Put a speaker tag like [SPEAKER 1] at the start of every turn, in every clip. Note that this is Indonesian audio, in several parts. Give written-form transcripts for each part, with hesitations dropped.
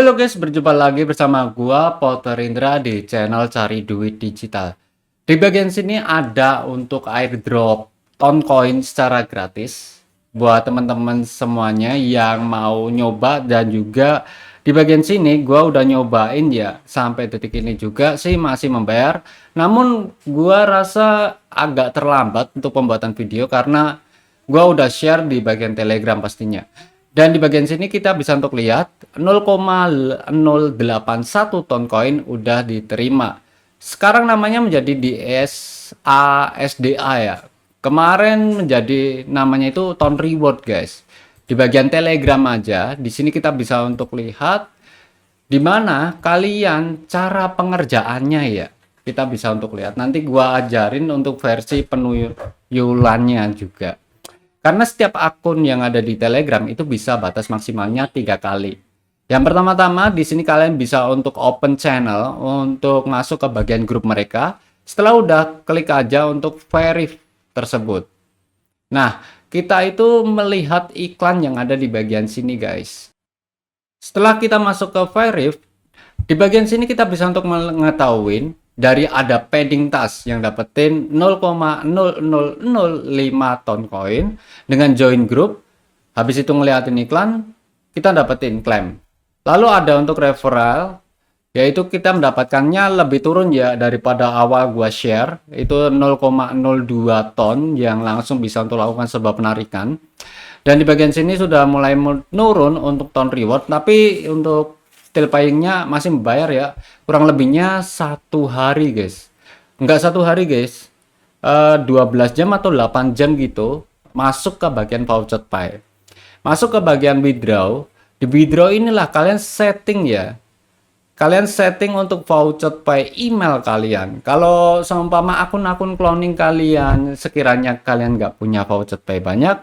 [SPEAKER 1] Halo guys, berjumpa lagi bersama gua Potter Indra di channel Cari Duit Digital. Di bagian sini ada untuk airdrop Toncoin secara gratis buat teman-teman semuanya yang mau nyoba, dan juga di bagian sini gua udah nyobain ya, sampai detik ini juga sih masih membayar. Namun gua rasa agak terlambat untuk pembuatan video karena gua udah share di bagian Telegram pastinya. Dan di bagian sini kita bisa untuk lihat 0,081 ton koin udah diterima. Sekarang namanya menjadi DSASDA ya. Kemarin menjadi namanya itu ton reward guys. Di bagian Telegram aja, di sini kita bisa untuk lihat di mana kalian cara pengerjaannya ya. Kita bisa untuk lihat. Nanti gua ajarin untuk versi penuyulannya juga. Karena setiap akun yang ada di Telegram itu bisa batas maksimalnya 3 kali. Yang pertama-tama di sini kalian bisa untuk open channel untuk masuk ke bagian grup mereka. Setelah udah klik aja untuk verif tersebut. Nah, kita itu melihat iklan yang ada di bagian sini guys. Setelah kita masuk ke verif, di bagian sini kita bisa untuk mengetahui dari ada pending task yang dapetin 0,0005 ton koin dengan join group. Habis itu ngeliatin iklan, kita dapetin klaim. Lalu ada untuk referral, yaitu kita mendapatkannya lebih turun ya daripada awal gua share, itu 0,02 ton yang langsung bisa untuk lakukan sebuah penarikan. Dan di bagian sini sudah mulai menurun untuk ton reward, tapi untuk still payingnya masih membayar ya, kurang lebihnya 1 hari guys, nggak 1 hari guys, 12 jam atau 8 jam gitu masuk ke bagian voucher pay. Masuk ke bagian withdraw. Di withdraw inilah kalian setting ya, kalian setting untuk voucher pay email kalian. Kalau seumpama akun-akun cloning kalian sekiranya kalian nggak punya voucher pay banyak,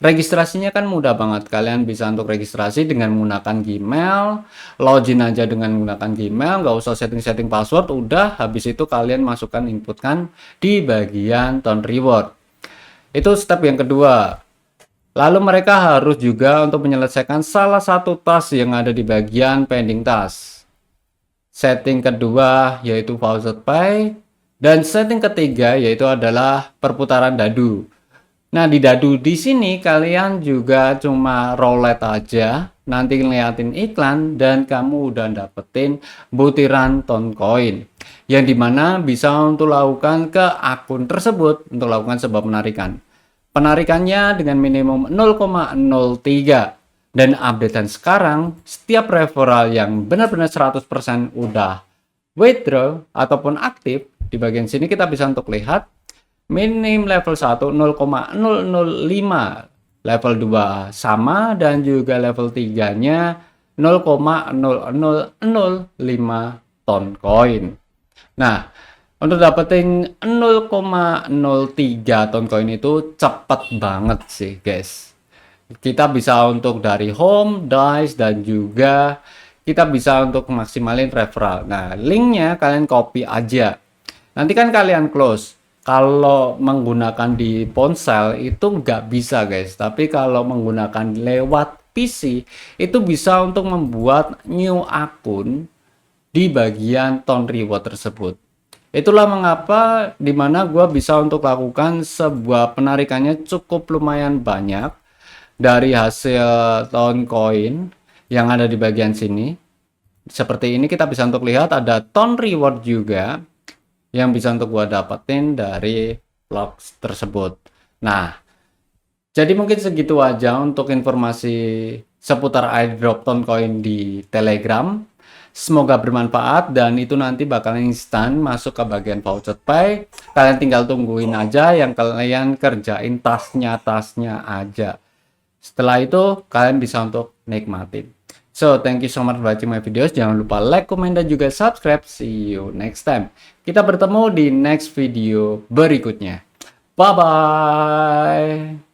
[SPEAKER 1] registrasinya kan mudah banget. Kalian bisa untuk registrasi dengan menggunakan Gmail, login aja dengan menggunakan Gmail, nggak usah setting-setting password, udah habis itu kalian masukkan, inputkan di bagian ton reward. Itu step yang kedua. Lalu mereka harus juga untuk menyelesaikan salah satu task yang ada di bagian pending task. Setting kedua yaitu voucher pay, dan setting ketiga yaitu adalah perputaran dadu. Nah, di dadu di sini kalian juga cuma roulette aja, nanti ngeliatin iklan dan kamu udah dapetin butiran ton koin yang dimana bisa untuk lakukan ke akun tersebut untuk lakukan sebuah penarikan. Penarikannya dengan minimum 0,03, dan updatean sekarang setiap referral yang benar-benar 100% udah withdraw ataupun aktif, di bagian sini kita bisa untuk lihat minim level 1 0,005, level 2 sama, dan juga level 3 nya 0,0005 ton koin. Nah, untuk dapetin 0,03 ton koin itu cepet banget sih guys. Kita bisa untuk dari home, dice, dan juga kita bisa untuk maksimalin referral. Nah, linknya kalian copy aja, nanti kan kalian close. Kalau menggunakan di ponsel itu nggak bisa guys, tapi kalau menggunakan lewat PC itu bisa untuk membuat new akun di bagian ton reward tersebut. Itulah mengapa dimana gua bisa untuk lakukan sebuah penarikannya cukup lumayan banyak dari hasil ton koin yang ada di bagian sini. Seperti ini kita bisa untuk lihat ada ton reward juga yang bisa untuk gua dapetin dari vlog tersebut. Nah, jadi mungkin segitu aja untuk informasi seputar airdrop ton koin di Telegram. Semoga bermanfaat, dan itu nanti bakal instan masuk ke bagian voucher pay. Kalian tinggal tungguin aja, yang kalian kerjain tasnya aja. Setelah itu kalian bisa untuk nikmatin. So, thank you so much for watching my videos. Jangan lupa like, comment, dan juga subscribe. See you next time. Kita bertemu di next video berikutnya. Bye-bye.